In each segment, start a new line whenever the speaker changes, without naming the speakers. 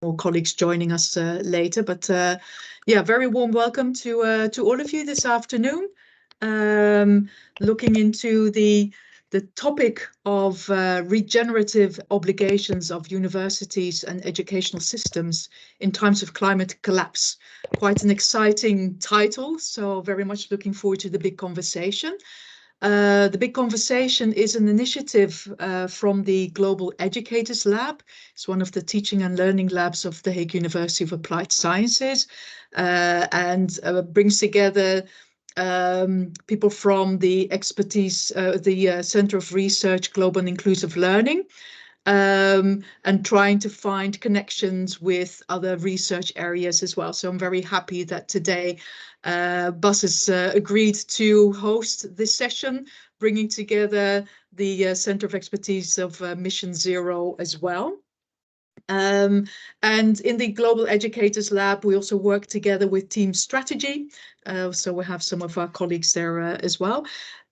more colleagues joining us later. But yeah, very warm welcome to all of you this afternoon. Looking into the topic of regenerative obligations of universities and educational systems in times of climate collapse. Quite an exciting title, so very much looking forward to the big conversation. The Big Conversation is an initiative from the Global Educators Lab. It's one of the teaching and learning labs of the Hague University of Applied Sciences, and brings together people from the expertise, the Center of Research, Global and Inclusive Learning, and trying to find connections with other research areas as well. So I'm very happy that today Bas has agreed to host this session, bringing together the Center of Expertise of Mission Zero as well. And in the Global Educators Lab, we also work together with Team Strategy. So we have some of our colleagues there as well.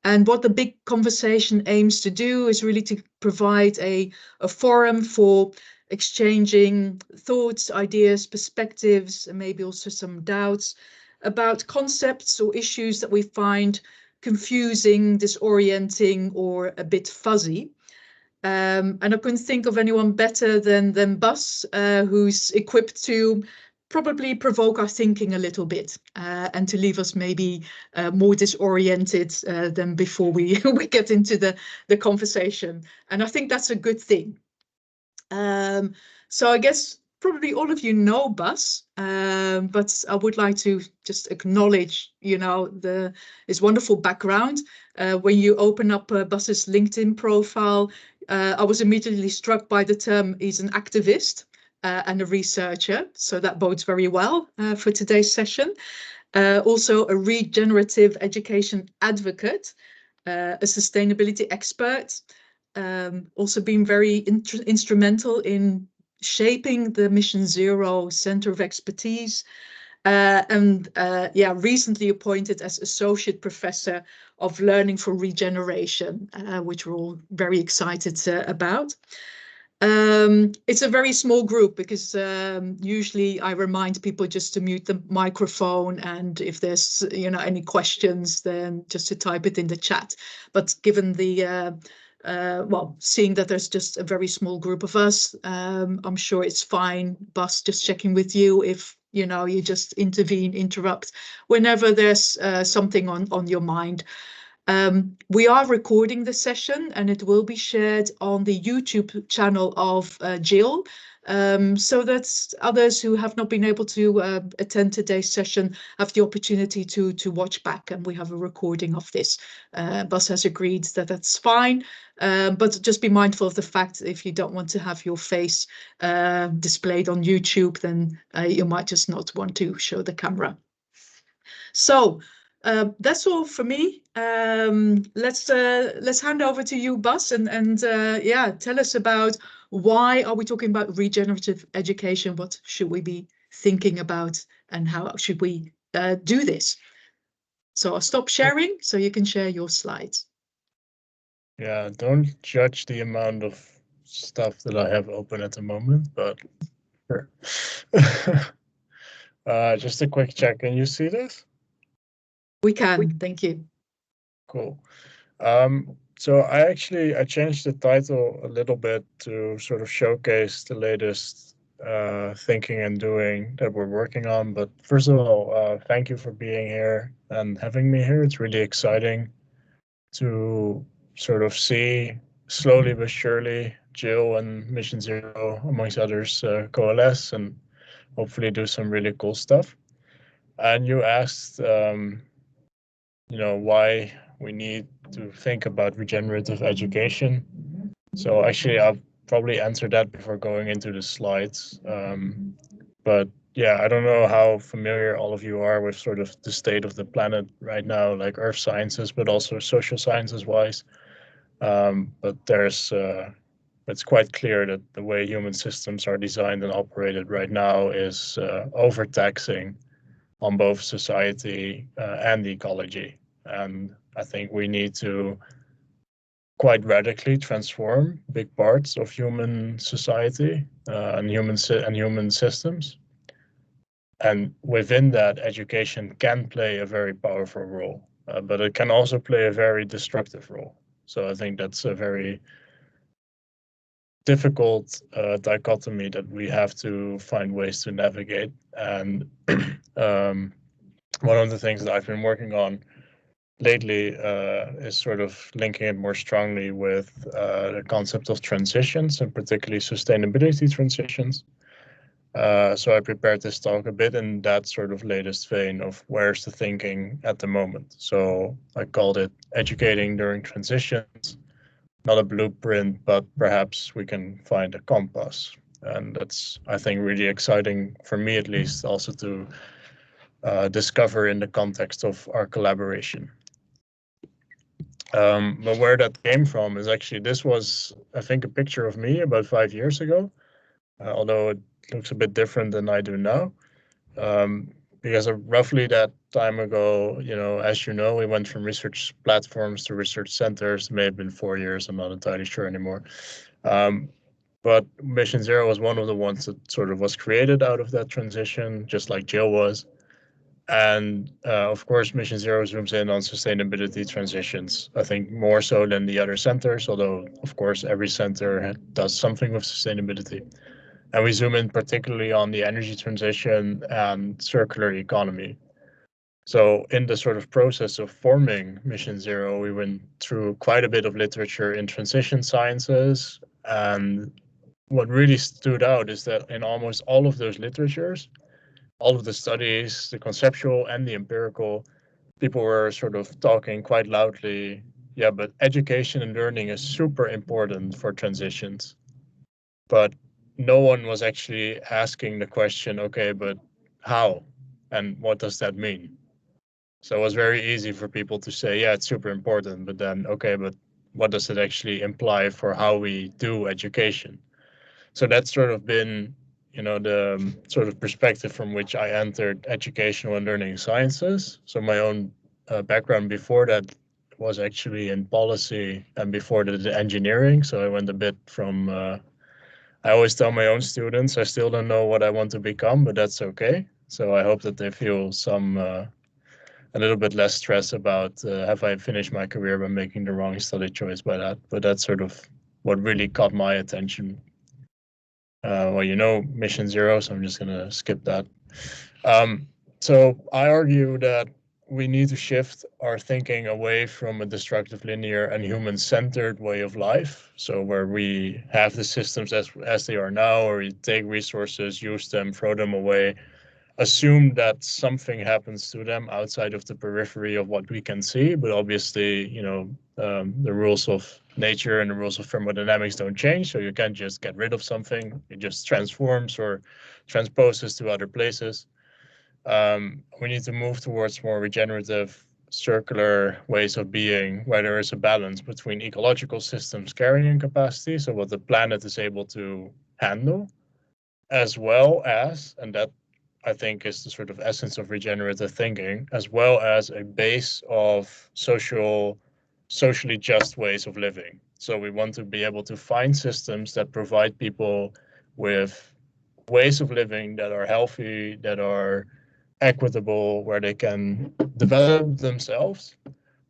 And what the Big Conversation aims to do is really to provide a forum for exchanging thoughts, ideas, perspectives, and maybe also some doubts about concepts or issues that we find confusing, disorienting, or a bit fuzzy. And I couldn't think of anyone better than Bas, who's equipped to probably provoke our thinking a little bit and to leave us maybe more disoriented than before we get into the conversation. And I think that's a good thing. So I guess probably all of you know Bas, but I would like to just acknowledge, his wonderful background. When you open up Bas's LinkedIn profile, I was immediately struck by the term he's an activist and a researcher. So that bodes very well for today's session. Also a regenerative education advocate, a sustainability expert, also been very instrumental in shaping the Mission Zero Center of Expertise, and recently appointed as Associate Professor of Learning for Regeneration, which we're all very excited about. It's a very small group because usually I remind people just to mute the microphone, and if there's any questions, then just to type it in the chat. But given the seeing that there's just a very small group of us, I'm sure it's fine. Bas, just checking with you if you just interrupt whenever there's something on your mind. We are recording the session and it will be shared on the YouTube channel of Jill, so that others who have not been able to attend today's session have the opportunity to watch back, and we have a recording of this. Bas has agreed that that's fine, but just be mindful of the fact that if you don't want to have your face displayed on YouTube, then you might just not want to show the camera. So that's all for me. Let's hand over to you, Bas, and tell us about why are we talking about regenerative education? What should we be thinking about, and how should we do this? So I'll stop sharing so you can share your slides.
Yeah, don't judge the amount of stuff that I have open at the moment, but sure. Just a quick check. Can you see this?
We can, thank you.
Cool. So I changed the title a little bit to sort of showcase the latest thinking and doing that we're working on. But first of all, thank you for being here and having me here. It's really exciting to sort of see slowly but surely Jill and Mission Zero, amongst others, coalesce and hopefully do some really cool stuff. And you asked, why we need to think about regenerative education. So actually, I'll probably answer that before going into the slides. But yeah, I don't know how familiar all of you are with sort of the state of the planet right now, like earth sciences, but also social sciences wise. But it's quite clear that the way human systems are designed and operated right now is overtaxing on both society and ecology. And I think we need to quite radically transform big parts of human society and human systems. And within that, education can play a very powerful role, but it can also play a very destructive role. So I think that's a very difficult dichotomy that we have to find ways to navigate. And one of the things that I've been working on lately is sort of linking it more strongly with the concept of transitions, and particularly sustainability transitions. So I prepared this talk a bit in that sort of latest vein of where's the thinking at the moment. So I called it educating during transitions, not a blueprint, but perhaps we can find a compass. And that's, I think, really exciting for me, at least, also to discover in the context of our collaboration. But where that came from is actually, this was, I think, a picture of me about 5 years ago, although it looks a bit different than I do now. Because of roughly that time ago, as you know, we went from research platforms to research centers. It may have been 4 years, I'm not entirely sure anymore. But Mission Zero was one of the ones that sort of was created out of that transition, just like Jill was. And of course, Mission Zero zooms in on sustainability transitions, I think more so than the other centers, although, of course, every center does something with sustainability. And we zoom in particularly on the energy transition and circular economy. So in the sort of process of forming Mission Zero, we went through quite a bit of literature in transition sciences. And what really stood out is that in almost all of those literatures, all of the studies, the conceptual and the empirical, people were sort of talking quite loudly, yeah, but education and learning is super important for transitions. But no one was actually asking the question, okay, but how? And what does that mean? So it was very easy for people to say, yeah, it's super important, but then, okay, but what does it actually imply for how we do education? So that's sort of been, the sort of perspective from which I entered educational and learning sciences. So my own background before that was actually in policy, and before that engineering. So I went a bit from, I always tell my own students, I still don't know what I want to become, but that's okay. So I hope that they feel a little bit less stress about have I finished my career by making the wrong study choice by that. But that's sort of what really caught my attention. Well, Mission Zero, so I'm just going to skip that. So I argue that we need to shift our thinking away from a destructive, linear, and human-centered way of life. So where we have the systems as they are now, or we take resources, use them, throw them away, assume that something happens to them outside of the periphery of what we can see. But obviously, the rules of nature and the rules of thermodynamics don't change. So you can't just get rid of something. It just transforms or transposes to other places. We need to move towards more regenerative, circular ways of being, where there is a balance between ecological systems carrying capacity, so what the planet is able to handle, as well as, and that I think is the sort of essence of regenerative thinking, as well as a base of socially just ways of living. So we want to be able to find systems that provide people with ways of living that are healthy, that are equitable, where they can develop themselves,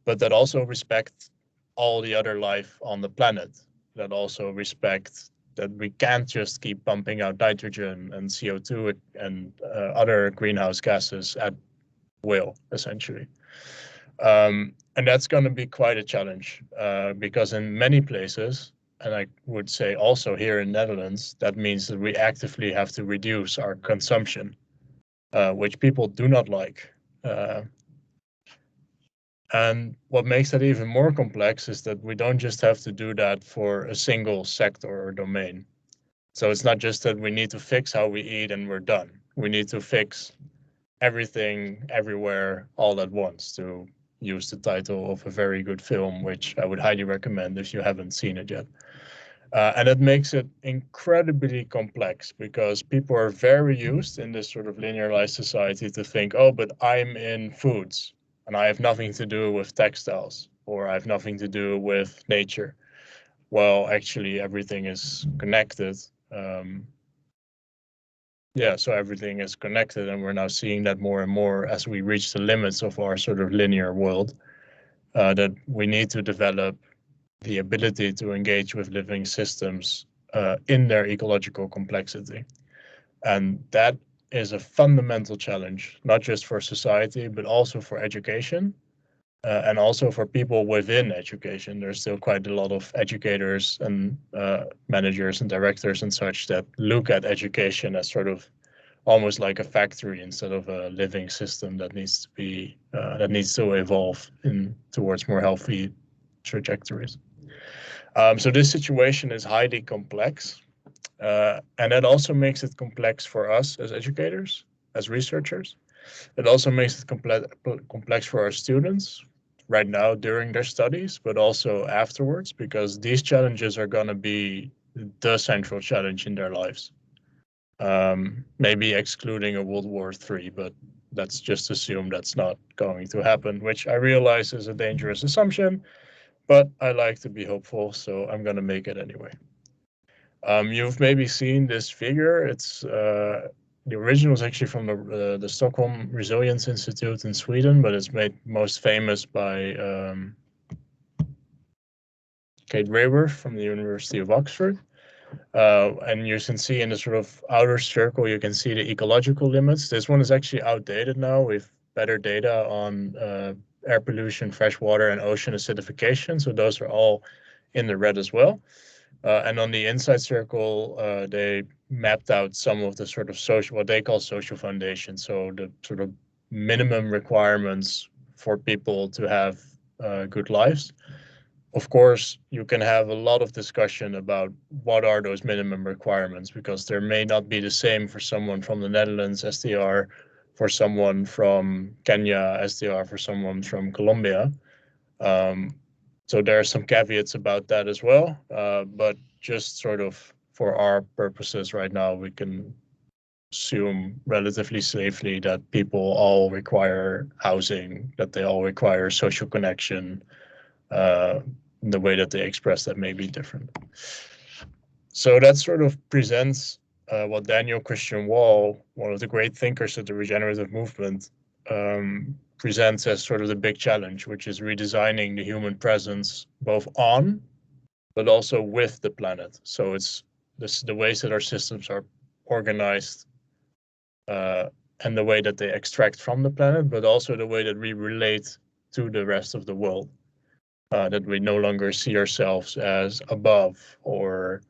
but that also respect all the other life on the planet, that also respect that we can't just keep pumping out nitrogen and CO2 and other greenhouse gases at will, essentially. And that's going to be quite a challenge because in many places, and I would say also here in Netherlands, that means that we actively have to reduce our consumption, which people do not like. And what makes that even more complex is that we don't just have to do that for a single sector or domain. So it's not just that we need to fix how we eat and we're done. We need to fix everything, everywhere, all at once, to use the title of a very good film, which I would highly recommend if you haven't seen it yet. And it makes it incredibly complex because people are very used in this sort of linearized society to think, oh, but I'm in foods and I have nothing to do with textiles. or I have nothing to do with nature. Well, actually, everything is connected. Yeah, so everything is connected, and we're now seeing that more and more as we reach the limits of our sort of linear world, that we need to develop the ability to engage with living systems in their ecological complexity. And that is a fundamental challenge, not just for society, but also for education, and also for people within education. There's still quite a lot of educators and managers and directors and such that look at education as sort of almost like a factory instead of a living system that needs to be that needs to evolve in towards more healthy trajectories. So this situation is highly complex, and that also makes it complex for us as educators, as researchers. It also makes it complex for our students right now during their studies, but also afterwards, because these challenges are going to be the central challenge in their lives. Maybe excluding a World War III, but let's just assume that's not going to happen, which I realize is a dangerous assumption, but I like to be hopeful, so I'm going to make it anyway. You've maybe seen this figure. It's the original is actually from the Stockholm Resilience Institute in Sweden, but it's made most famous by Kate Raworth from the University of Oxford. And you can see in the sort of outer circle, you can see the ecological limits. This one is actually outdated now. We've better data on air pollution, fresh water, and ocean acidification. So those are all in the red as well. And on the inside circle, they mapped out some of the sort of social, what they call social foundations. So the sort of minimum requirements for people to have good lives. Of course, you can have a lot of discussion about what are those minimum requirements, because there may not be the same for someone from the Netherlands as they are for someone from Kenya as they are for someone from Colombia. So there are some caveats about that as well, but just sort of for our purposes right now, we can assume relatively safely that people all require housing, that they all require social connection. The way that they express that may be different. So that sort of presents what Daniel Christian Wall, one of the great thinkers of the regenerative movement, presents as sort of the big challenge, which is redesigning the human presence both on, but also with the planet. So it's the ways that our systems are organized, and the way that they extract from the planet, but also the way that we relate to the rest of the world. That we no longer see ourselves as above or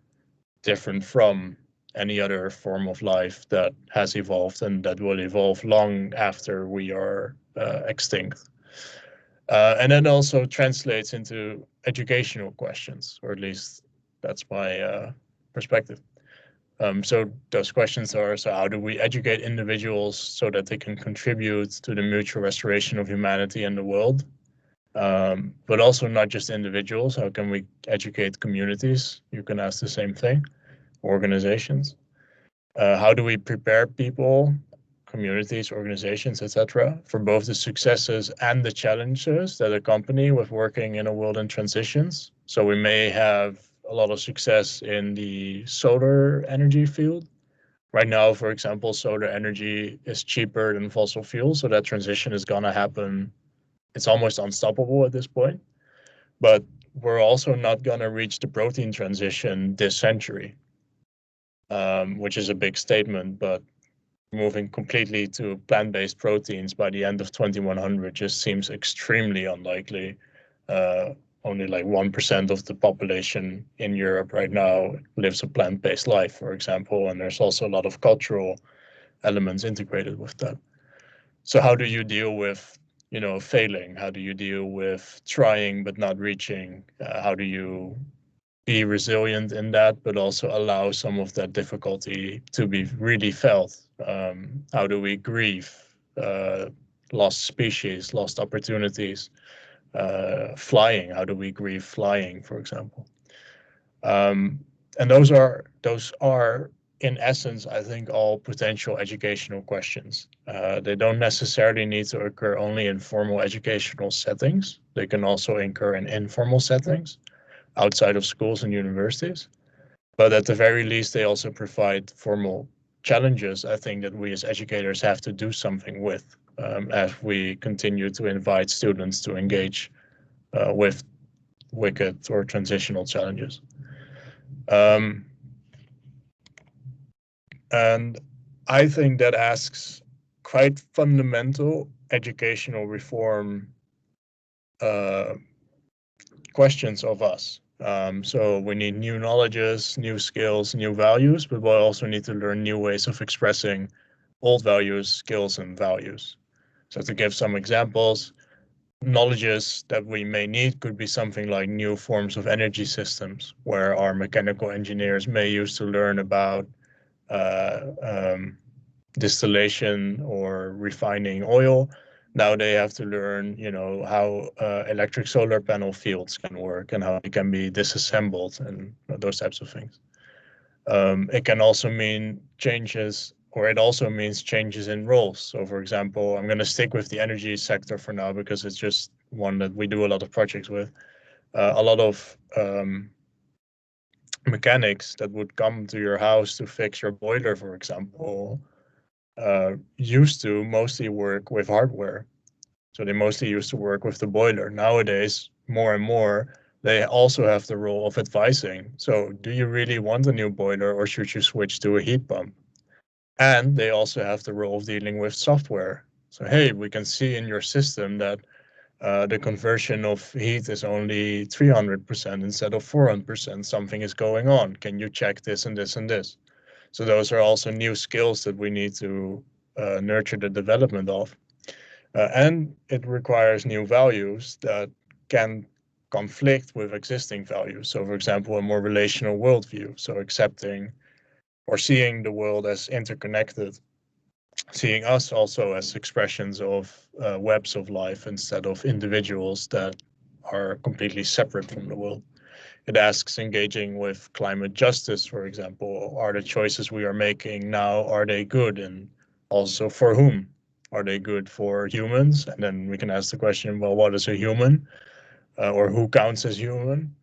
different from any other form of life that has evolved and that will evolve long after we are extinct. And then also translates into educational questions, or at least that's my perspective. So those questions are, so how do we educate individuals so that they can contribute to the mutual restoration of humanity and the world? But also not just individuals. How can we educate communities? You can ask the same thing, organizations. How do we prepare people, communities, organizations, etc., for both the successes and the challenges that accompany with working in a world in transitions? So we may have a lot of success in the solar energy field. Right now, for example, solar energy is cheaper than fossil fuels, so that transition is going to happen. It's almost unstoppable at this point. But we're also not going to reach the protein transition this century, which is a big statement, but moving completely to plant-based proteins by the end of 2100 just seems extremely unlikely. Only like 1% of the population in Europe right now lives a plant-based life, for example, and there's also a lot of cultural elements integrated with that. So how do you deal with, failing? How do you deal with trying but not reaching? How do you be resilient in that, but also allow some of that difficulty to be really felt? How do we grieve lost species, lost opportunities? Flying, how do we grieve flying, for example? And those are in essence, I think all potential educational questions. They don't necessarily need to occur only in formal educational settings. They can also occur in informal settings outside of schools and universities. But at the very least, they also provide formal challenges, I think, that we as educators have to do something with as we continue to invite students to engage with wicked or transitional challenges. Um, and I think that asks quite fundamental educational reform uh, questions of us. So we need new knowledges, new skills, new values, but we also need to learn new ways of expressing old values, skills, and values. So to give some examples, knowledges that we may need could be something like new forms of energy systems, where our mechanical engineers may use to learn about uh, um, distillation or refining oil. Now they have to learn, how electric solar panel fields can work and how they can be disassembled and those types of things. It can also mean changes, or it also means changes in roles. So, for example, I'm going to stick with the energy sector for now because it's just one that we do a lot of projects with. A lot of mechanics that would come to your house to fix your boiler, for example, used to mostly work with hardware. So they mostly used to work with the boiler. Nowadays, more and more, they also have the role of advising. So do you really want a new boiler or should you switch to a heat pump? And they also have the role of dealing with software. So, hey, we can see in your system that the conversion of heat is only 300% instead of 400%. Something is going on. Can you check this and this and this? So those are also new skills that we need to nurture the development of. And it requires new values that can conflict with existing values. So, for example, a more relational worldview. So, accepting or seeing the world as interconnected, seeing us also as expressions of webs of life instead of individuals that are completely separate from the world. It asks engaging with climate justice, for example. Are the choices we are making now, are they good? And also for whom? Are they good for humans? And then we can ask the question, well, what is a human? Or who counts as human?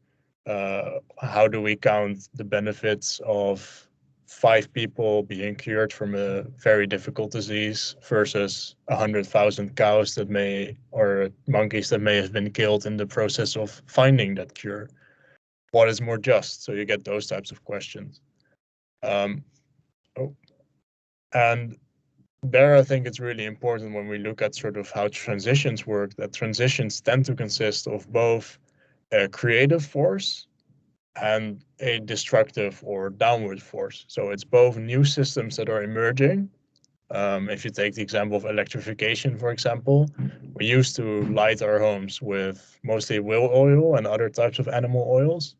How do we count the benefits of 5 people being cured from a very difficult disease versus 100,000 cows that may, or monkeys that may have been killed in the process of finding that cure? What is more just? So you get those types of questions. Um, oh, and there, I think it's really important when we look at sort of how transitions work, that transitions tend to consist of both a creative force and a destructive or downward force. So it's both new systems that are emerging. If you take the example of electrification, for example, we used to light our homes with mostly whale oil and other types of animal oils,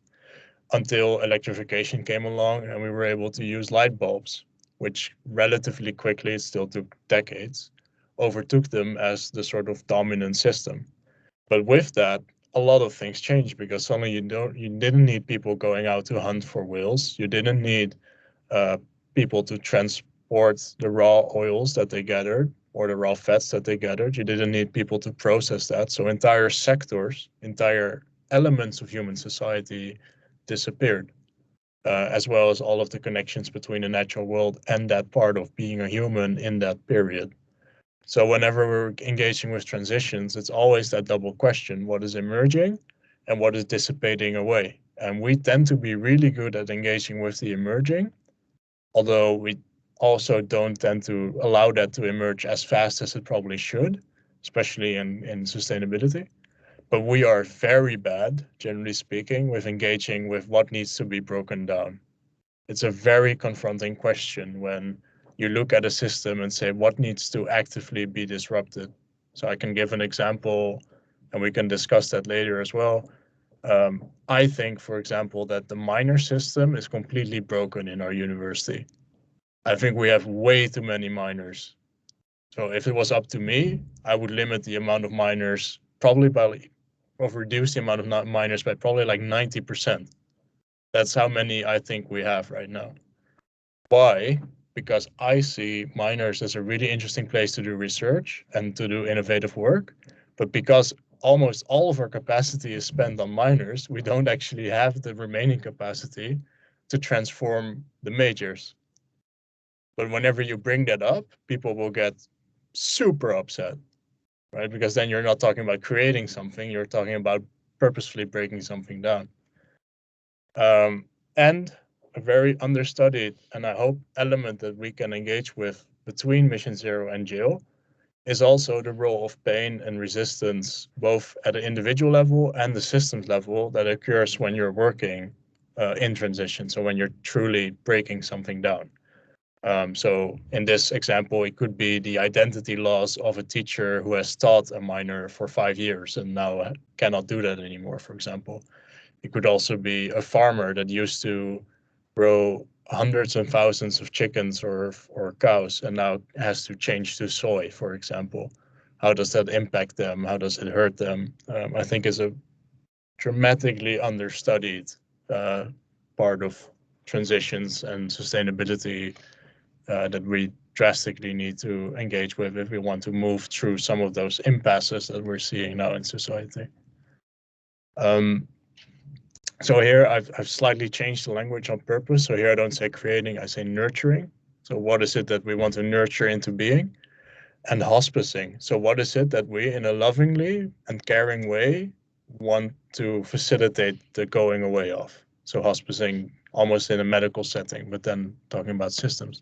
until electrification came along and we were able to use light bulbs, which relatively quickly, it still took decades, overtook them as the sort of dominant system. But with that, a lot of things changed because suddenly you didn't need people going out to hunt for whales. You didn't need uh, people to transport the raw oils that they gathered or the raw fats that they gathered. You didn't need people to process that. So entire sectors, entire elements of human society disappeared, as well as all of the connections between the natural world and that part of being a human in that period. So whenever we're engaging with transitions, it's always that double question: what is emerging and what is dissipating away? And we tend to be really good at engaging with the emerging, although we also don't tend to allow that to emerge as fast as it probably should, especially in sustainability. But we are very bad, generally speaking, with engaging with what needs to be broken down. It's a very confronting question when you look at a system and say what needs to actively be disrupted. So I can give an example and we can discuss that later as well. I think, for example, that the minor system is completely broken in our university. I think we have way too many minors. So if it was up to me, I would limit the amount of minors probably by, or reduce the amount of minors by probably like 90%. That's how many I think we have right now. Why? Because I see minors as a really interesting place to do research and to do innovative work. But because almost all of our capacity is spent on minors, we don't actually have the remaining capacity to transform the majors. But whenever you bring that up, people will get super upset, right? Because then you're not talking about creating something, you're talking about purposefully breaking something down. And a very understudied, and I hope, element that we can engage with between Mission Zero and jail is also the role of pain and resistance, both at the individual level and the systems level, that occurs when you're working in transition. So when you're truly breaking something down. So in this example, it could be the identity loss of a teacher who has taught a minor for 5 years and now cannot do that anymore, for example. It could also be a farmer that used to grow hundreds and thousands of chickens or cows and now has to change to soy, for example. How does that impact them? How does it hurt them? I think is a dramatically understudied uh, part of transitions and sustainability that we drastically need to engage with if we want to move through some of those impasses that we're seeing now in society. Um, so here I've slightly changed the language on purpose. So here I don't say creating, I say nurturing. So what is it that we want to nurture into being? And hospicing. So what is it that we, in a lovingly and caring way, want to facilitate the going away of? So hospicing almost in a medical setting, but then talking about systems.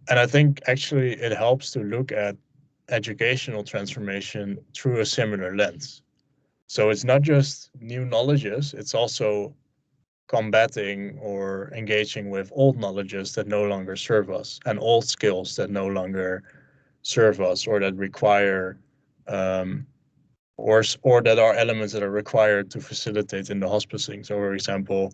And I think actually it helps to look at educational transformation through a similar lens. So it's not just new knowledges, it's also combating or engaging with old knowledges that no longer serve us and old skills that no longer serve us or that require um, or that are elements that are required to facilitate in the hospicing. So, for example,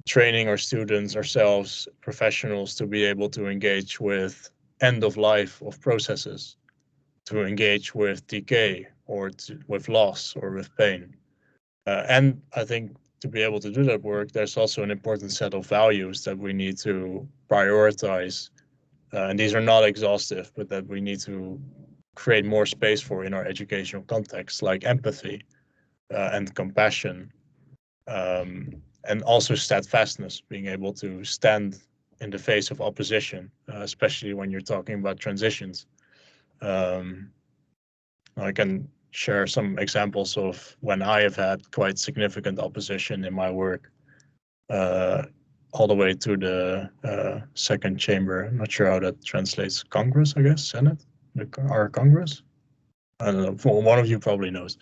training our students, ourselves, professionals to be able to engage with end of life of processes, to engage with decay or with loss or with pain. And I think to be able to do that work, there's also an important set of values that we need to prioritize. And these are not exhaustive, but that we need to create more space for in our educational context, like empathy and compassion, and also steadfastness, being able to stand in the face of opposition, especially when you're talking about transitions. Um, I can share some examples of when I have had quite significant opposition in my work, uh, all the way to the second chamber. I'm not sure how that translates. Congress, I guess, Senate, our Congress. I don't know. One of you probably knows.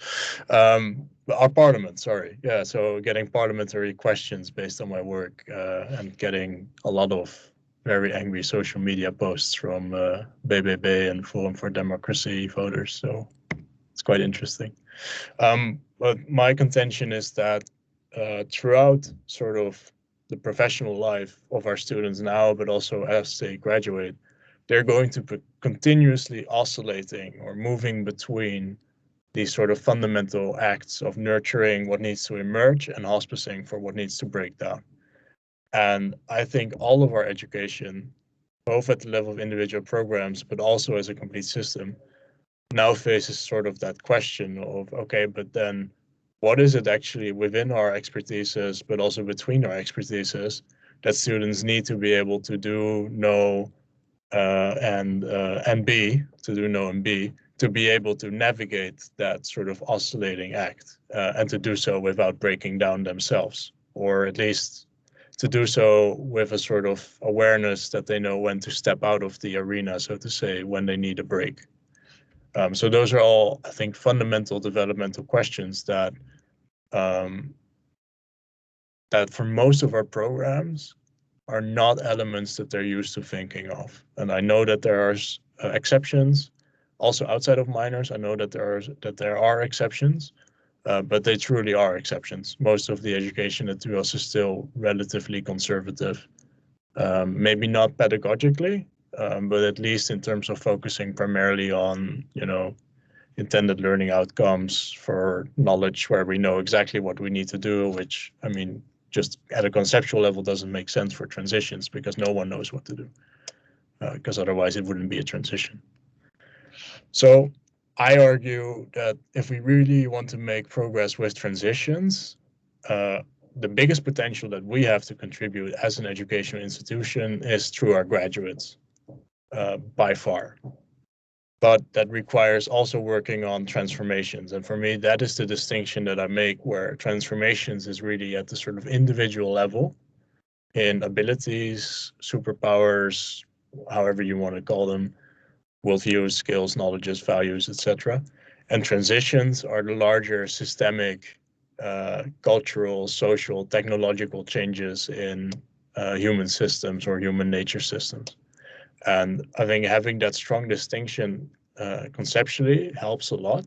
Our parliament, sorry. Yeah, so getting parliamentary questions based on my work and getting a lot of very angry social media posts from BBB and Forum for Democracy voters. So it's quite interesting. But my contention is that throughout sort of the professional life of our students now, but also as they graduate, they're going to be continuously oscillating or moving between these sort of fundamental acts of nurturing what needs to emerge and hospicing for what needs to break down. And I think all of our education, both at the level of individual programs, but also as a complete system, now faces sort of that question of, okay, but then what is it actually within our expertises, but also between our expertises, that students need to be able to do, know, and be, to do, know, and be, to be able to navigate that sort of oscillating act and to do so without breaking down themselves, or at least to do so with a sort of awareness that they know when to step out of the arena, so to say, when they need a break. So those are all, I think, fundamental developmental questions that that for most of our programs are not elements that they're used to thinking of. And I know that there are exceptions, also outside of minors. I know that there are exceptions, but they truly are exceptions. Most of the education at UAS is still relatively conservative, maybe not pedagogically, but at least in terms of focusing primarily on, intended learning outcomes for knowledge where we know exactly what we need to do, which, I mean, just at a conceptual level doesn't make sense for transitions because no one knows what to do, because otherwise it wouldn't be a transition. So I argue that if we really want to make progress with transitions, the biggest potential that we have to contribute as an educational institution is through our graduates, by far. But that requires also working on transformations. And for me, that is the distinction that I make, where transformations is really at the sort of individual level in abilities, superpowers, however you want to call them, worldviews, skills, knowledges, values, etc. And transitions are the larger systemic, cultural, social, technological changes in human systems or human nature systems. And I think having that strong distinction conceptually helps a lot,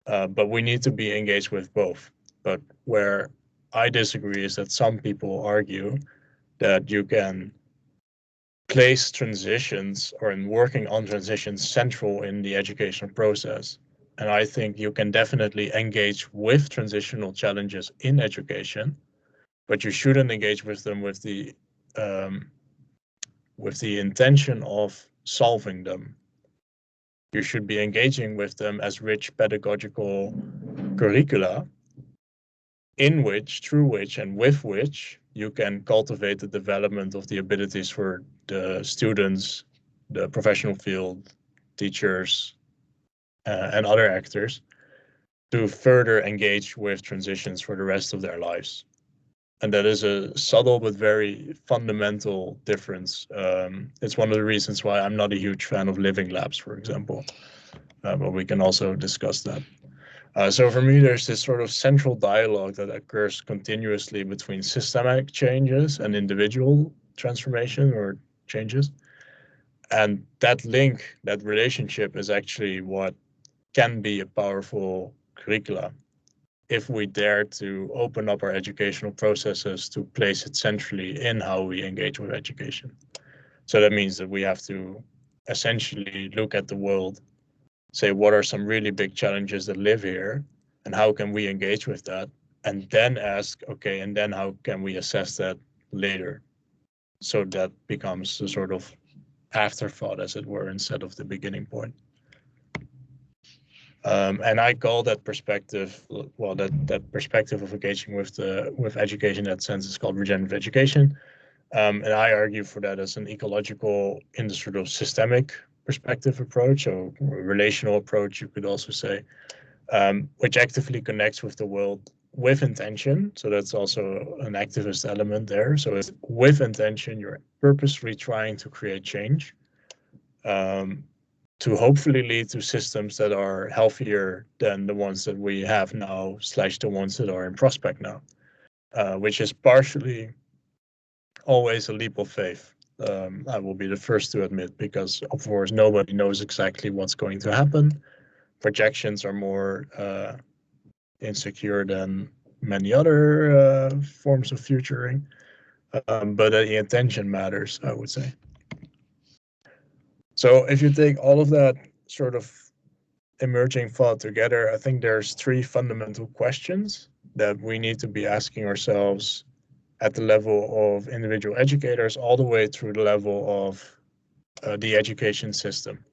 but we need to be engaged with both. But where I disagree is that some people argue that you can place transitions or in working on transitions central in the educational process. And I think you can definitely engage with transitional challenges in education, but you shouldn't engage with them with the intention of solving them. You should be engaging with them as rich pedagogical curricula in which, through which, and with which you can cultivate the development of the abilities for the students, the professional field, teachers, and other actors to further engage with transitions for the rest of their lives. And that is a subtle but very fundamental difference. It's one of the reasons why I'm not a huge fan of living labs, for example, but we can also discuss that. So for me, there's this sort of central dialogue that occurs continuously between systemic changes and individual transformation or changes. And that link, that relationship is actually what can be a powerful curricula if we dare to open up our educational processes to place it centrally in how we engage with education. So that means that we have to essentially look at the world, say what are some really big challenges that live here and how can we engage with that, and then ask, okay, and then how can we assess that later, so that becomes a sort of afterthought, as it were, instead of the beginning point. And I call that perspective, well, that perspective of engaging with education in that sense is called regenerative education. And I argue for that as an ecological, in the sort of systemic perspective approach, or relational approach, you could also say, which actively connects with the world with intention. So that's also an activist element there. So it's with intention, you're purposefully trying to create change, to hopefully lead to systems that are healthier than the ones that we have now, / the ones that are in prospect now, which is partially always a leap of faith. I will be the first to admit, because of course nobody knows exactly what's going to happen. Projections are more insecure than many other forms of futuring, but the intention matters, I would say. So if you take all of that sort of emerging thought together, I think there's three fundamental questions that we need to be asking ourselves at the level of individual educators, all the way through the level of the education system,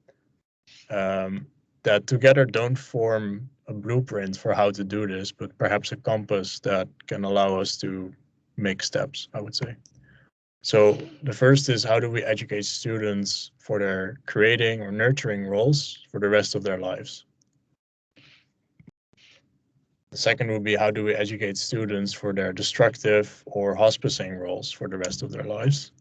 that together don't form a blueprint for how to do this, but perhaps a compass that can allow us to make steps, I would say. So the first is, how do we educate students for their creating or nurturing roles for the rest of their lives? The second would be, how do we educate students for their destructive or hospicing roles for the rest of their lives?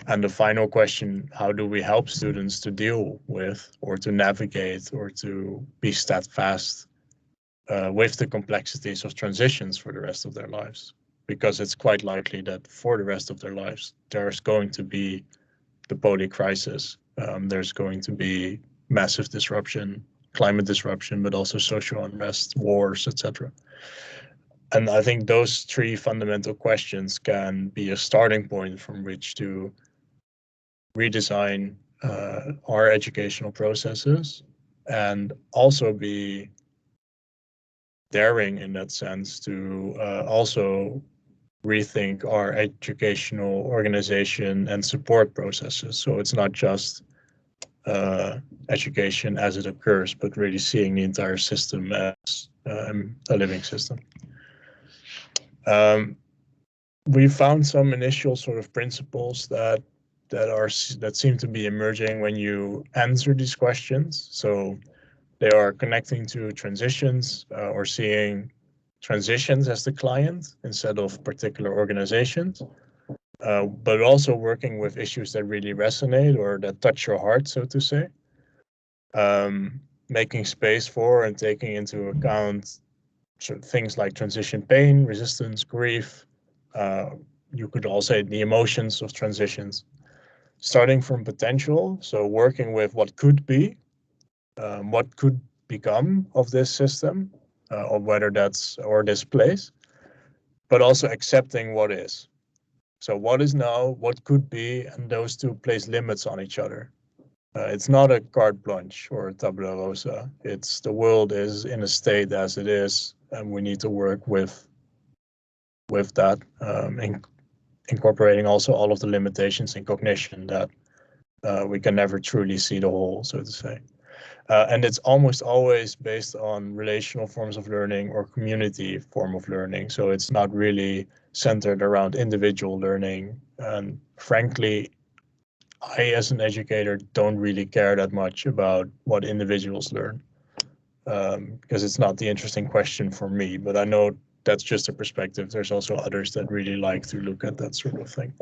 And the final question, how do we help students to deal with, or to navigate, or to be steadfast with the complexities of transitions for the rest of their lives? Because it's quite likely that for the rest of their lives, there's going to be the poly crisis. There's going to be massive disruption, climate disruption, but also social unrest, wars, etc. And I think those three fundamental questions can be a starting point from which to redesign our educational processes, and also be daring in that sense to also rethink our educational organization and support processes. So it's not just education as it occurs, but really seeing the entire system as a living system. We found some initial sort of principles that seem to be emerging when you answer these questions. So they are connecting to transitions or seeing transitions as the client instead of particular organizations, but also working with issues that really resonate or that touch your heart, so to say. Making space for and taking into account things like transition pain, resistance, grief. You could also say the emotions of transitions. Starting from potential, so working with what could be, what could become of this system, or whether that's or this place, but also accepting what is. So what is now, what could be, and those two place limits on each other. It's not a carte blanche or a tabula rasa. It's the world is in a state as it is, and we need to work with that, incorporating also all of the limitations in cognition that we can never truly see the whole, so to say. And it's almost always based on relational forms of learning or community form of learning. So it's not really centered around individual learning. And frankly, I, as an educator, don't really care that much about what individuals learn, because it's not the interesting question for me. But I know that's just a perspective. There's also others that really like to look at that sort of thing.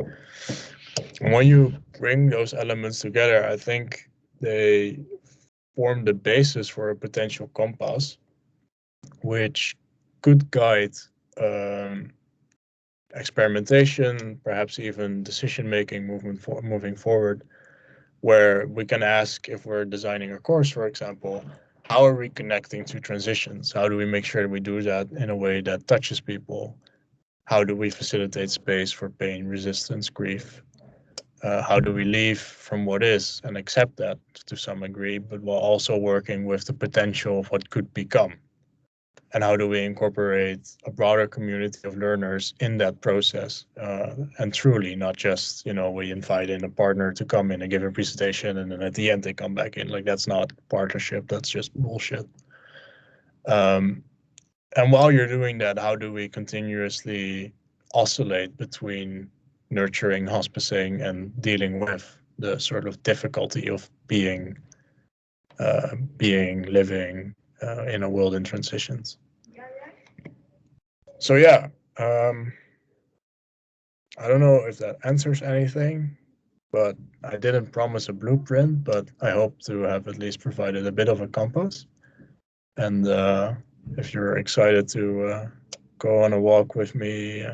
And when you bring those elements together, I think they form the basis for a potential compass, which could guide experimentation, perhaps even decision-making moving forward, where we can ask, if we're designing a course, for example, how are we connecting to transitions? How do we make sure we do that in a way that touches people? How do we facilitate space for pain, resistance, grief? How do we leave from what is and accept that to some degree, but while also working with the potential of what could become? And how do we incorporate a broader community of learners in that process? And truly, not just, we invite in a partner to come in and give a presentation, and then at the end they come back in. Like, that's not partnership, that's just bullshit. And while you're doing that, how do we continuously oscillate between nurturing, hospicing, and dealing with the sort of difficulty of living in a world in transitions? So yeah, I don't know if that answers anything, but I didn't promise a blueprint, but I hope to have at least provided a bit of a compass. And if you're excited to go on a walk with me,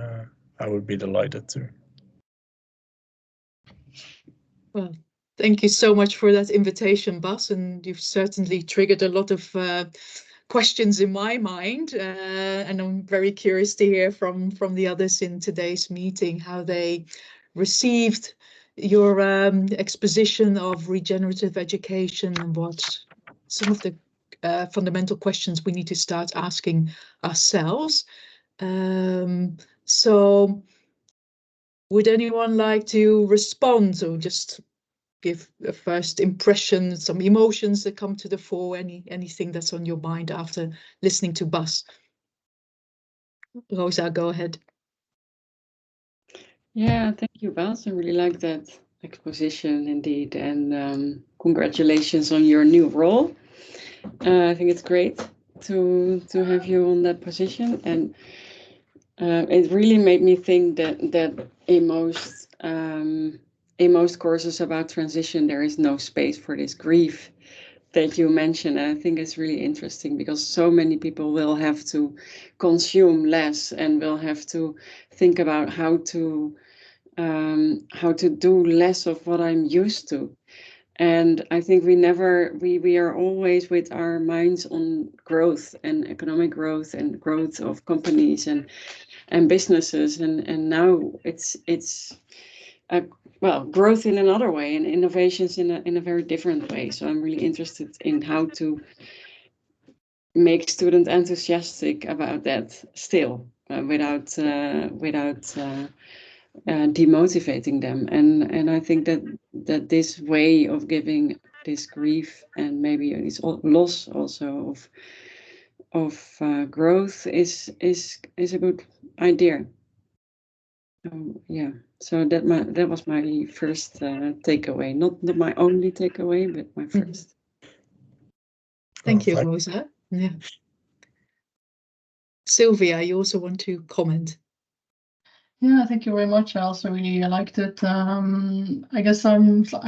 I would be delighted to.
Well, thank you so much for that invitation, Bas, and you've certainly triggered a lot of questions in my mind, and I'm very curious to hear from the others in today's meeting how they received your exposition of regenerative education and what some of the fundamental questions we need to start asking ourselves. So would anyone like to respond or just give a first impression, some emotions that come to the fore, anything that's on your mind after listening to Bas? Rosa, go ahead.
Yeah, thank you, Bas. I really like that exposition indeed, and congratulations on your new role. I think it's great to have you on that position, and it really made me think that in most courses about transition, there is no space for this grief that you mentioned. And I think it's really interesting because so many people will have to consume less and will have to think about how to do less of what I'm used to. And I think we are always with our minds on growth and economic growth and growth of companies and businesses. And now it's growth in another way and innovations in a very different way. So I'm really interested in how to make students enthusiastic about that still, without demotivating them. And I think that this way of giving this grief and maybe this loss also of growth is a good idea. Yeah, so that was my first takeaway. Not my only takeaway, but my first.
Thank you, Rosa. Yeah. Sylvia, you also want to comment?
Yeah, thank you very much. I also really liked it. I guess I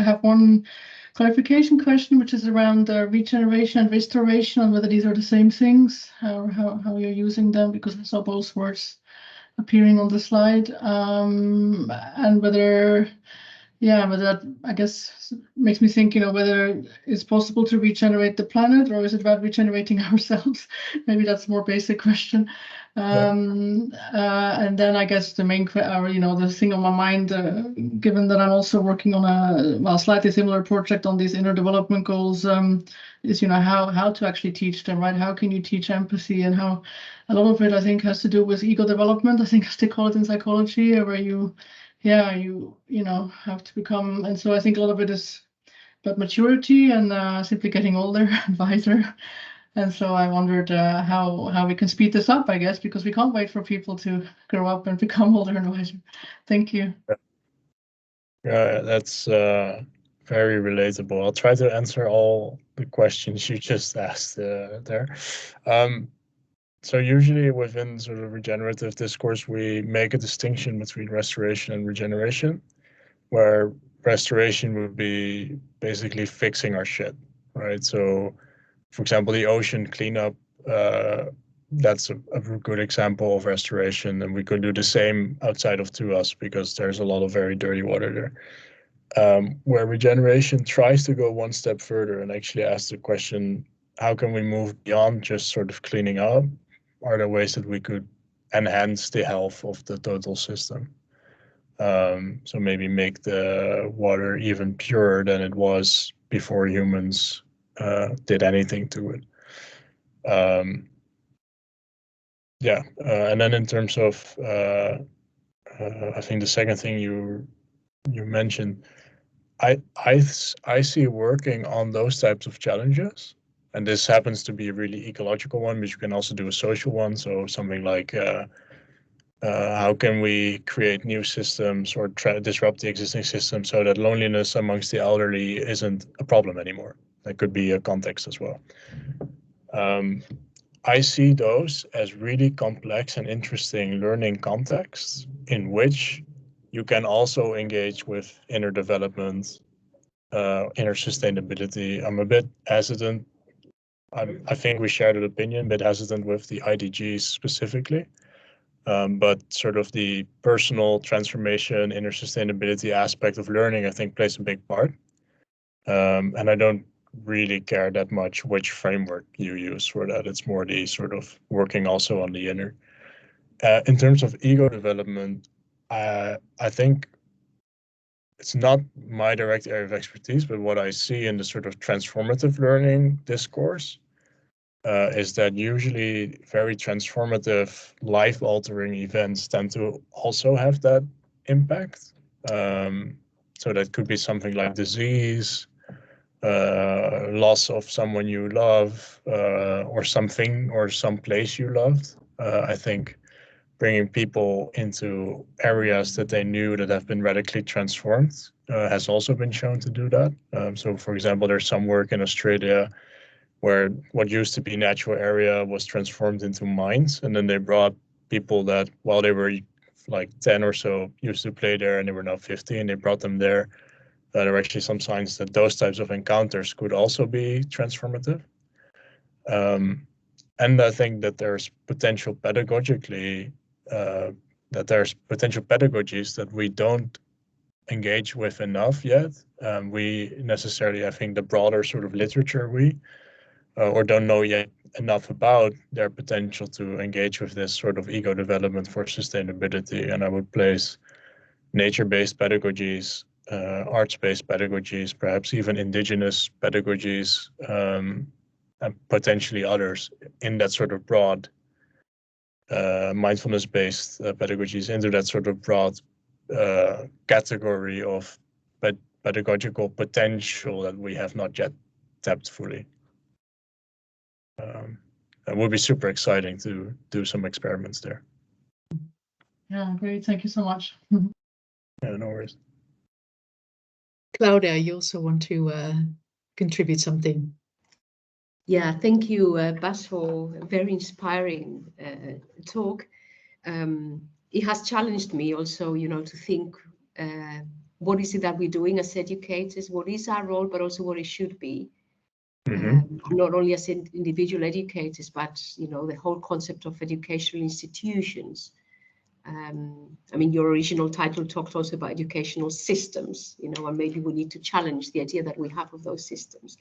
have one clarification question, which is around regeneration and restoration, and whether these are the same things, how you're using them, because I saw both words appearing on the slide, and whether, yeah, but that, I guess, makes me think, whether it's possible to regenerate the planet, or is it about regenerating ourselves? Maybe that's a more basic question. And then I guess the main, the thing on my mind, given that I'm also working on a slightly similar project on these inner development goals, is how to actually teach them, right? How can you teach empathy, and how a lot of it I think has to do with ego development. I think as they call it in psychology, where you have to become, and so I think a lot of it is about maturity and simply getting older and wiser. And so I wondered how we can speed this up, I guess, because we can't wait for people to grow up and become older and wiser. Thank you.
Yeah, that's very relatable. I'll try to answer all the questions you just asked there. So usually within sort of regenerative discourse, we make a distinction between restoration and regeneration, where restoration would be basically fixing our shit, right? So, for example, the ocean cleanup, that's a good example of restoration, and we could do the same outside of Tuas because there's a lot of very dirty water there. Where regeneration tries to go one step further and actually ask the question, how can we move beyond just sort of cleaning up? Are there ways that we could enhance the health of the total system? So maybe make the water even purer than it was before humans did anything to it. And then in terms of, I think the second thing you mentioned, I see working on those types of challenges, and this happens to be a really ecological one, but you can also do a social one. So something like how can we create new systems or try to disrupt the existing system so that loneliness amongst the elderly isn't a problem anymore? That could be a context as well. I see those as really complex and interesting learning contexts in which you can also engage with inner development, inner sustainability. I'm a bit hesitant. I think we shared an opinion, but hesitant with the IDGs specifically. But sort of the personal transformation, inner sustainability aspect of learning, I think plays a big part. And I don't really care that much which framework you use for that. It's more the sort of working also on the inner. In terms of ego development, I think it's not my direct area of expertise, but what I see in the sort of transformative learning discourse is that usually very transformative, life-altering events tend to also have that impact. So that could be something like disease, loss of someone you love, or something or some place you loved. I think bringing people into areas that they knew that have been radically transformed has also been shown to do that. So, for example, there's some work in Australia where what used to be natural area was transformed into mines, and then they brought people that while they were like 10 or so used to play there and they were now 50, and they brought them there. There are actually some signs that those types of encounters could also be transformative. And I think that there's potential pedagogically, that there's potential pedagogies that we don't engage with enough yet. We necessarily, I think the broader sort of literature or don't know yet enough about their potential to engage with this sort of ego development for sustainability. And I would place nature-based pedagogies, arts-based pedagogies, perhaps even indigenous pedagogies, and potentially others in that sort of broad mindfulness-based pedagogies into that sort of broad category of pedagogical potential that we have not yet tapped fully. It would be super exciting to do some experiments there.
Yeah, great. Thank you so much.
Yeah, no worries.
Claudia, you also want to contribute something?
Yeah, thank you, Bas, for a very inspiring talk. It has challenged me also, to think what is it that we're doing as educators, what is our role, but also what it should be. Not only as individual educators, but, the whole concept of educational institutions. I mean, your original title talked also about educational systems, and maybe we need to challenge the idea that we have of those systems.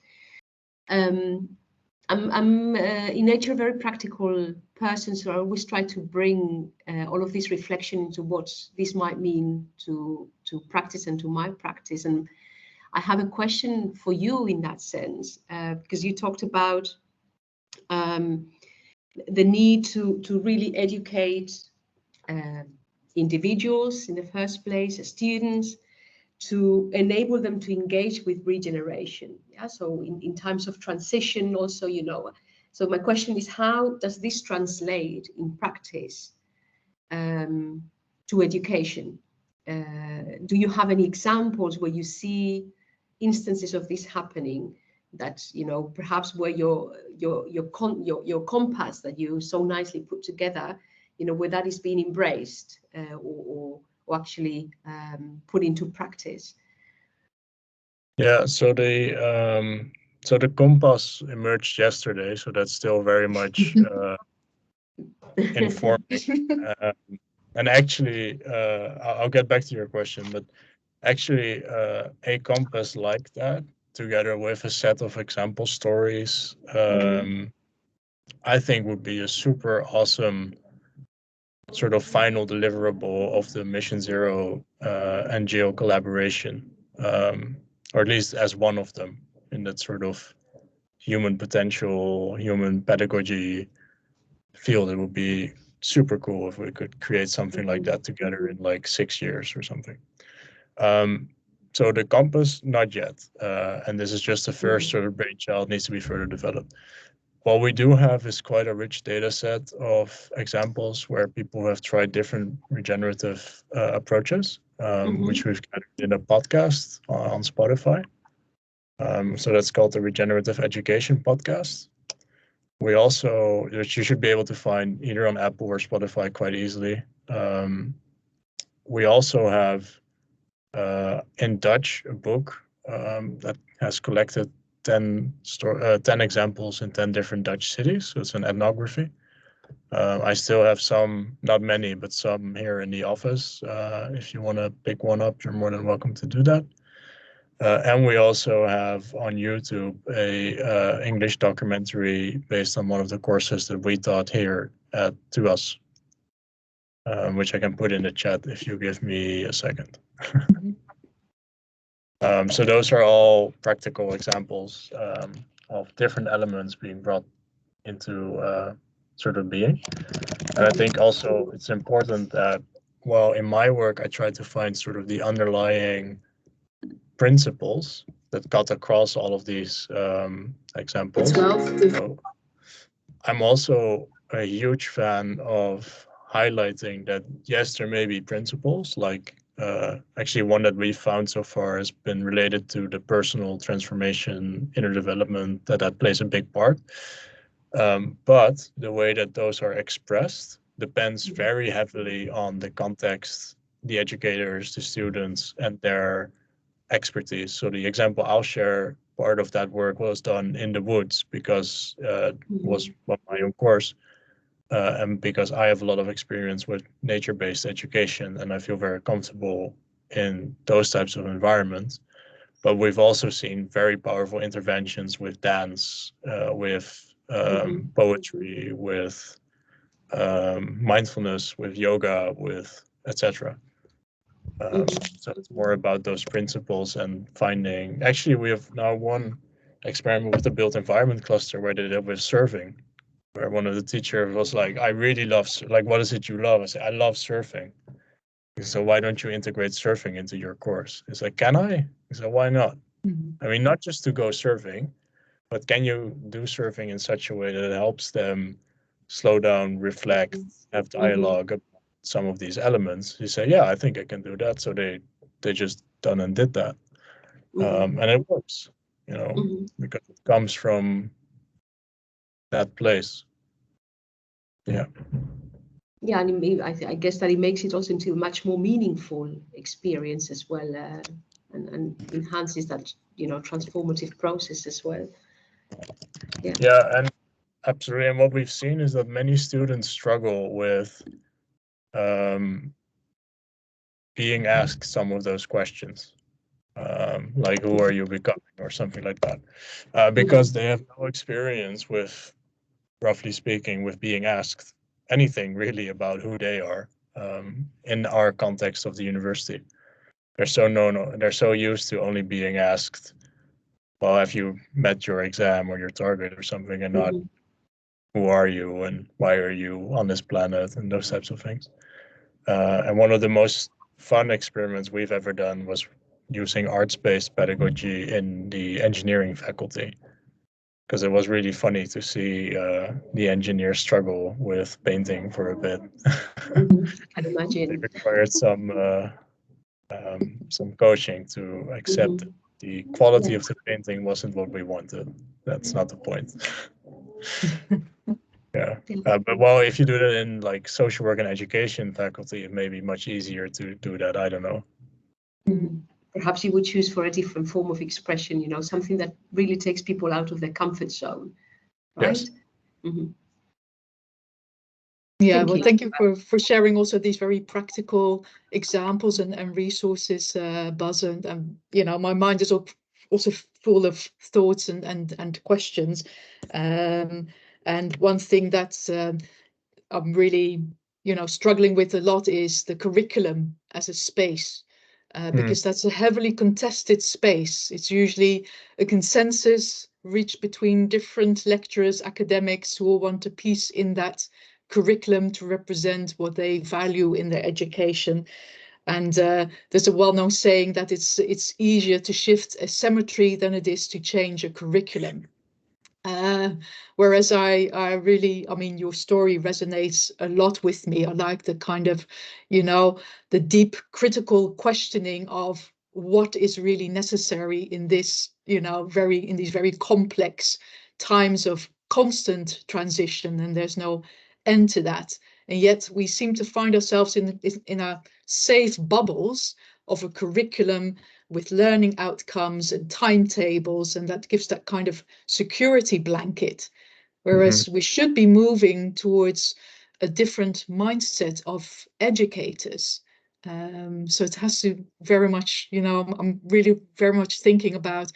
I'm in nature a very practical person, so I always try to bring all of this reflection into what this might mean to practice and to my practice. And I have a question for you in that sense, because you talked about the need to really educate individuals in the first place, students, to enable them to engage with regeneration. Yeah, so in times of transition also, So my question is, how does this translate in practice to education? Do you have any examples where you see instances of this happening that, perhaps where your compass that you so nicely put together, where that is being embraced or actually put into practice?
Yeah, so the compass emerged yesterday, so that's still very much informing. And actually, I'll get back to your question, but actually, a compass like that, together with a set of example stories, I think would be a super awesome sort of final deliverable of the Mission Zero NGO collaboration, or at least as one of them in that sort of human potential, human pedagogy field. It would be super cool if we could create something like that together in like 6 years or something. So the compass, not yet. And this is just the first sort of brainchild, needs to be further developed. What we do have is quite a rich data set of examples where people have tried different regenerative approaches, which we've gathered in a podcast on Spotify. So that's called the Regenerative Education Podcast. We also, which you should be able to find either on Apple or Spotify quite easily. We also have in Dutch a book that has collected 10 examples in 10 different Dutch cities. So it's an ethnography. I still have some, not many, but some here in the office. If you want to pick one up, you're more than welcome to do that. And we also have on YouTube a English documentary based on one of the courses that we taught here at TUAS, which I can put in the chat if you give me a second. So those are all practical examples of different elements being brought into sort of being. And I think also it's important that, well, in my work, I try to find sort of the underlying principles that cut across all of these examples. So I'm also a huge fan of highlighting that, yes, there may be principles, like actually one that we've found so far has been related to the personal transformation, inner development, that plays a big part. But the way that those are expressed depends very heavily on the context, the educators, the students, and their expertise. So the example I'll share, part of that work was done in the woods because it was my own course. And because I have a lot of experience with nature-based education and I feel very comfortable in those types of environments. But we've also seen very powerful interventions with dance, with poetry, with mindfulness, with yoga, with etc. So it's more about those principles and finding. Actually, we have now one experiment with the built environment cluster where they did with surfing, where one of the teachers was like, I really love, like, what is it you love? I said, I love surfing. So why don't you integrate surfing into your course? It's like, can I? He said, why not? I mean, not just to go surfing, but can you do surfing in such a way that it helps them slow down, reflect, have dialogue about some of these elements? He said, yeah, I think I can do that. So they just done and did that. And it works, you know, because it comes from that place. Yeah.
Yeah, and I guess that it makes it also into a much more meaningful experience as well, and enhances that, you know, transformative process as well. Yeah.
Yeah, and absolutely. And what we've seen is that many students struggle with being asked some of those questions, like who are you becoming or something like that, because they have no experience with, roughly speaking, with being asked anything really about who they are in our context of the university. They're so used to only being asked, well, have you met your exam or your target or something, and not who are you and why are you on this planet and those types of things. And one of the most fun experiments we've ever done was using arts-based pedagogy in the engineering faculty, because it was really funny to see the engineers struggle with painting for a bit.
I imagine.
It required some coaching to accept that the quality of the painting wasn't what we wanted. That's not the point. Yeah, but well, if you do that in like social work and education faculty, it may be much easier to do that. I don't know.
Perhaps you would choose for a different form of expression, you know, something that really takes people out of their comfort zone, right?
Yes.
Yeah, well, thank you for sharing also these very practical examples and resources, Buzz. And you know, my mind is also full of thoughts and questions. And one thing that's I'm really, you know, struggling with a lot is the curriculum as a space, because that's a heavily contested space. It's usually a consensus reached between different lecturers, academics who all want a piece in that curriculum to represent what they value in their education. And there's a well-known saying that it's easier to shift a cemetery than it is to change a curriculum. Whereas I really, I mean, your story resonates a lot with me. I like the kind of, you know, the deep critical questioning of what is really necessary in this, you know, in these very complex times of constant transition, and there's no end to that. And yet we seem to find ourselves in our safe bubbles of a curriculum with learning outcomes and timetables, and that gives that kind of security blanket. Whereas we should be moving towards a different mindset of educators. So it has to very much, you know, I'm really very much thinking about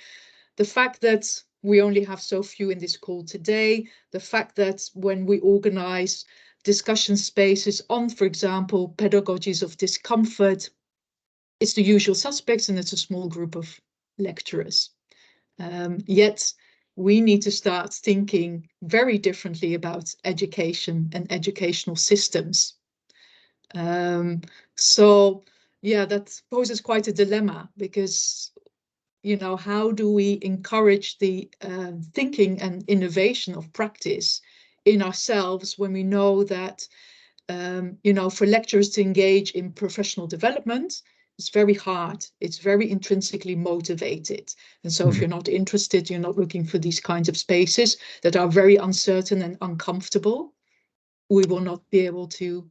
the fact that we only have so few in this call today, the fact that when we organize discussion spaces on, for example, pedagogies of discomfort, it's the usual suspects and it's a small group of lecturers. Yet we need to start thinking very differently about education and educational systems. So yeah, that poses quite a dilemma, because, you know, how do we encourage the thinking and innovation of practice in ourselves when we know that, you know, for lecturers to engage in professional development, it's very hard. It's very intrinsically motivated. And so if you're not interested, you're not looking for these kinds of spaces that are very uncertain and uncomfortable, we will not be able to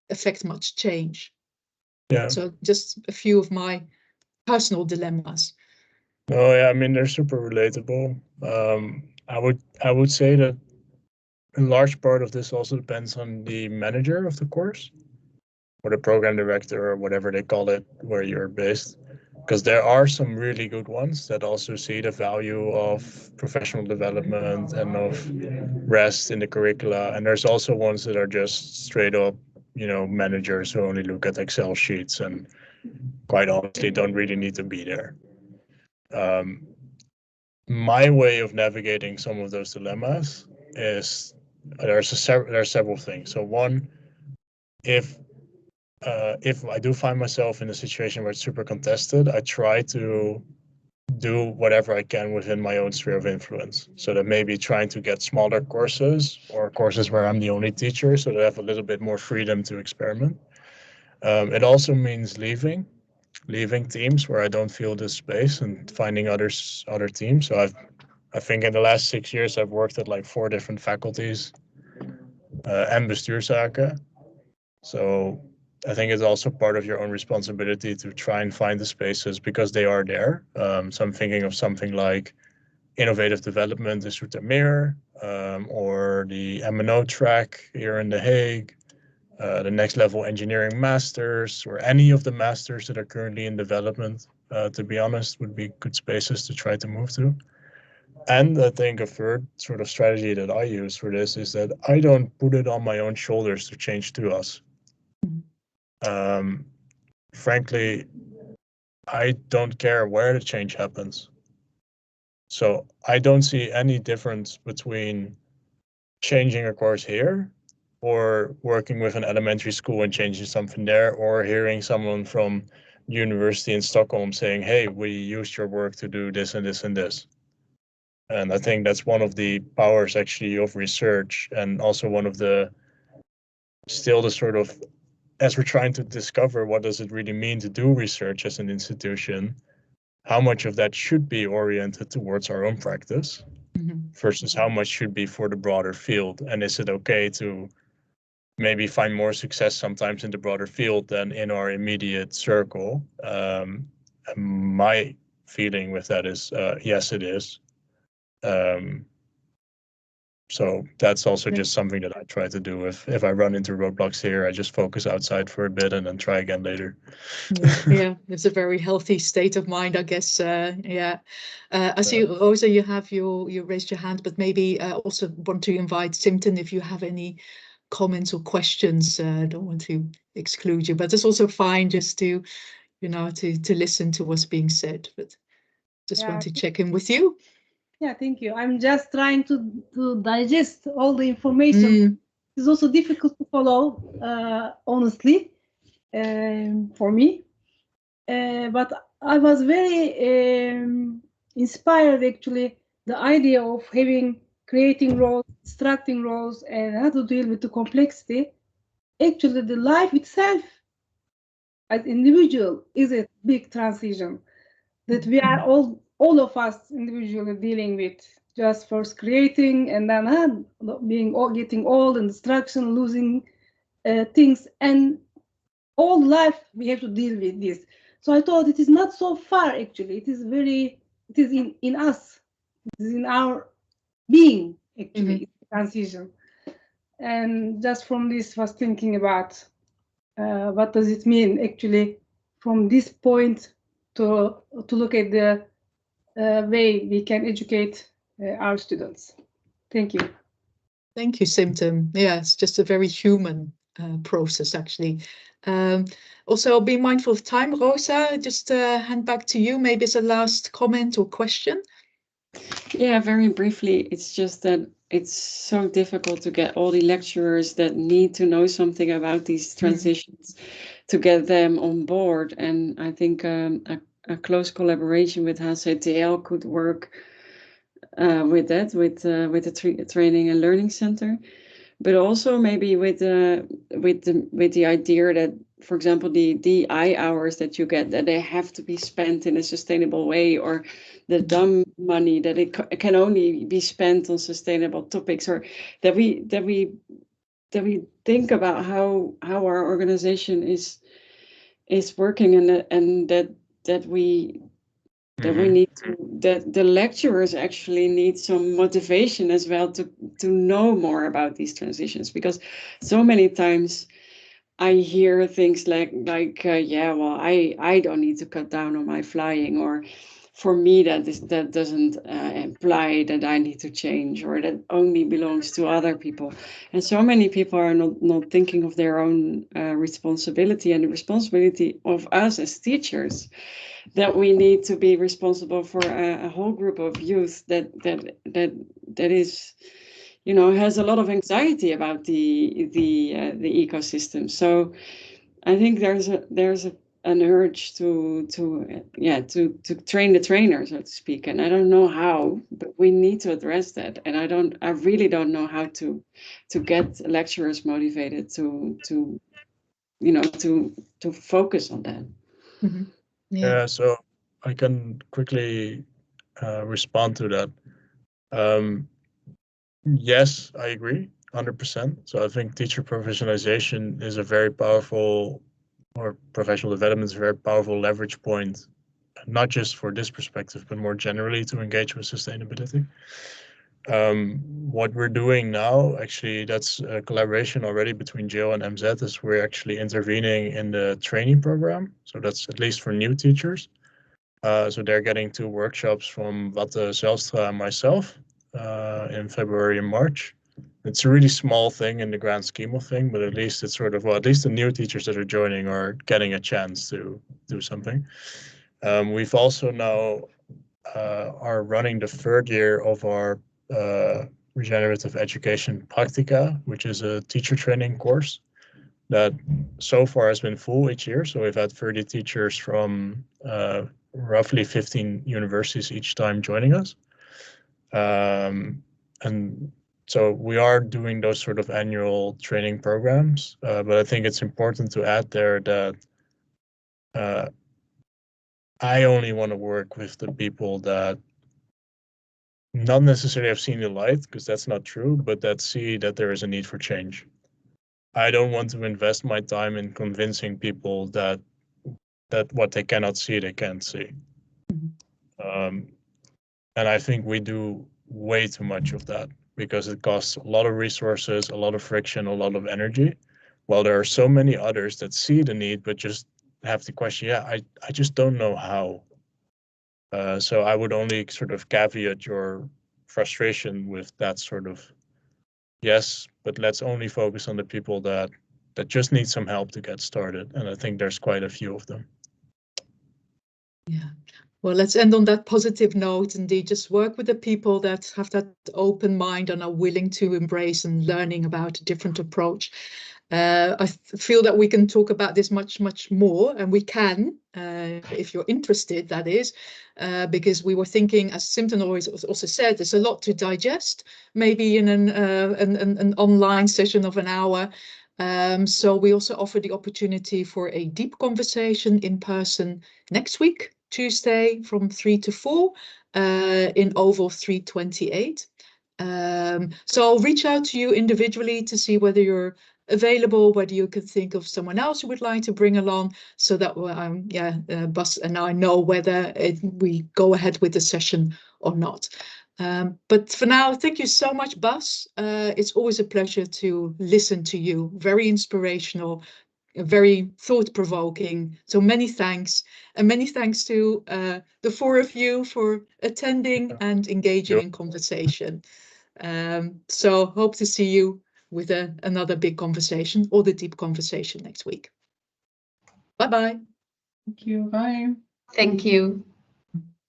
affect much change.
Yeah.
So just a few of my personal dilemmas.
Oh yeah, I mean, they're super relatable. I would say that a large part of this also depends on the manager of the course, or the program director, or whatever they call it, where you're based. Because there are some really good ones that also see the value of professional development and of rest in the curricula. And there's also ones that are just straight up, you know, managers who only look at Excel sheets and quite honestly don't really need to be there. my way of navigating some of those dilemmas is there are several things. So one, if I do find myself in a situation where it's super contested, I try to do whatever I can within my own sphere of influence. So that maybe trying to get smaller courses or courses where I'm the only teacher, so that I have a little bit more freedom to experiment. It also means leaving teams where I don't feel this space and finding other teams. So I think in the last 6 years I've worked at like 4 different faculties and bestuurszaken. So I think it's also part of your own responsibility to try and find the spaces because they are there. So I'm thinking of something like innovative development in Zoetermeer, or the M&O track here in The Hague, the next level engineering masters, or any of the masters that are currently in development, to be honest, would be good spaces to try to move to. And I think a third sort of strategy that I use for this is that I don't put it on my own shoulders to change to us. Frankly, I don't care where the change happens. So I don't see any difference between changing a course here or working with an elementary school and changing something there, or hearing someone from university in Stockholm saying, hey, we used your work to do this and this and this. And I think that's one of the powers actually of research, and also one of the sort of, as we're trying to discover what does it really mean to do research as an institution, how much of that should be oriented towards our own practice versus how much should be for the broader field. And is it okay to maybe find more success sometimes in the broader field than in our immediate circle? My feeling with that is yes, it is. So that's also just something that I try to do. If I run into roadblocks here, I just focus outside for a bit and then try again later.
Yeah, it's a very healthy state of mind, I guess. Yeah. I see, Rosa, you raised your hand, but maybe also want to invite Simton if you have any comments or questions. I don't want to exclude you, but it's also fine just to, to listen to what's being said. But just want to check in with you.
Yeah, thank you. I'm just trying to digest all the information. It's also difficult to follow, honestly, for me. But I was very inspired, actually, the idea of creating roles, extracting roles, and how to deal with the complexity. Actually, the life itself as individual is a big transition that we are all of us individually dealing with. Just first creating and then getting old and destruction, losing things, and all life we have to deal with this. So I thought it is not so far, actually. It is in us. It is in our being, actually, transition. And just from this was thinking about what does it mean, actually, from this point to look at the way we can educate our students. Thank you.
Thank you, Simton. Yeah, it's just a very human process, actually. Also, be mindful of time. Rosa, just hand back to you, maybe as a last comment or question.
Yeah, very briefly, it's just that it's so difficult to get all the lecturers that need to know something about these transitions to get them on board. And I think a close collaboration with HCTL could work with that, with the Training and Learning Center, but also maybe with the idea that, for example, the DI hours that you get, that they have to be spent in a sustainable way, or the dumb money that it can only be spent on sustainable topics, or that we think about how our organization is working, and that we need to, that the lecturers actually need some motivation as well to know more about these transitions, because so many times I hear things like yeah, well, I don't need to cut down on my flying, or for me, that doesn't imply that I need to change or that only belongs to other people. And so many people are not thinking of their own responsibility and the responsibility of us as teachers, that we need to be responsible for a whole group of youth that is, you know, has a lot of anxiety about the ecosystem. So I think there's an urge to train the trainer, so to speak, and I don't know how, but we need to address that. And I really don't know how to get lecturers motivated to focus on that.
Mm-hmm.
Yeah, so I can quickly respond to that. Yes, I agree, 100%. So I think teacher professionalization is a very powerful, or professional development is a very powerful leverage point, not just for this perspective, but more generally to engage with sustainability. What we're doing now, actually, that's a collaboration already between JO and MZ, is we're actually intervening in the training program. So that's at least for new teachers. So they're getting 2 workshops from Watte Zelstra and myself in February and March. It's a really small thing in the grand scheme of things, but at least it's sort of, well, at least the new teachers that are joining are getting a chance to do something. We've also now are running the 3rd year of our Regenerative Education Practica, which is a teacher training course that so far has been full each year. So we've had 30 teachers from roughly 15 universities each time joining us. And so we are doing those sort of annual training programs, but I think it's important to add there that I only want to work with the people that not necessarily have seen the light, because that's not true, but that see that there is a need for change. I don't want to invest my time in convincing people that what they cannot see, they can't see. Mm-hmm. And I think we do way too much of that because it costs a lot of resources, a lot of friction, a lot of energy. While there are so many others that see the need, but just have the question, I just don't know how. So I would only sort of caveat your frustration with that sort of, yes, but let's only focus on the people that just need some help to get started. And I think there's quite a few of them.
Yeah. Well, let's end on that positive note. Indeed, just work with the people that have that open mind and are willing to embrace and learning about a different approach. I feel that we can talk about this much, much more, and we can, if you're interested, that is, because we were thinking, as Simton always also said, there's a lot to digest, maybe in an online session of an hour. So we also offer the opportunity for a deep conversation in person next week, Tuesday from 3 to 4 in Oval 328. So I'll reach out to you individually to see whether you're available, whether you could think of someone else you would like to bring along, so that Bas and I know whether we go ahead with the session or not. But for now, thank you so much, Bas. It's always a pleasure to listen to you. Very inspirational, very thought-provoking. So many thanks. And many thanks to the 4 of you for attending and engaging in conversation. So hope to see you with another big conversation or the deep conversation next week. Bye-bye.
Thank you. Bye.
Thank you.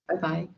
Bye-bye.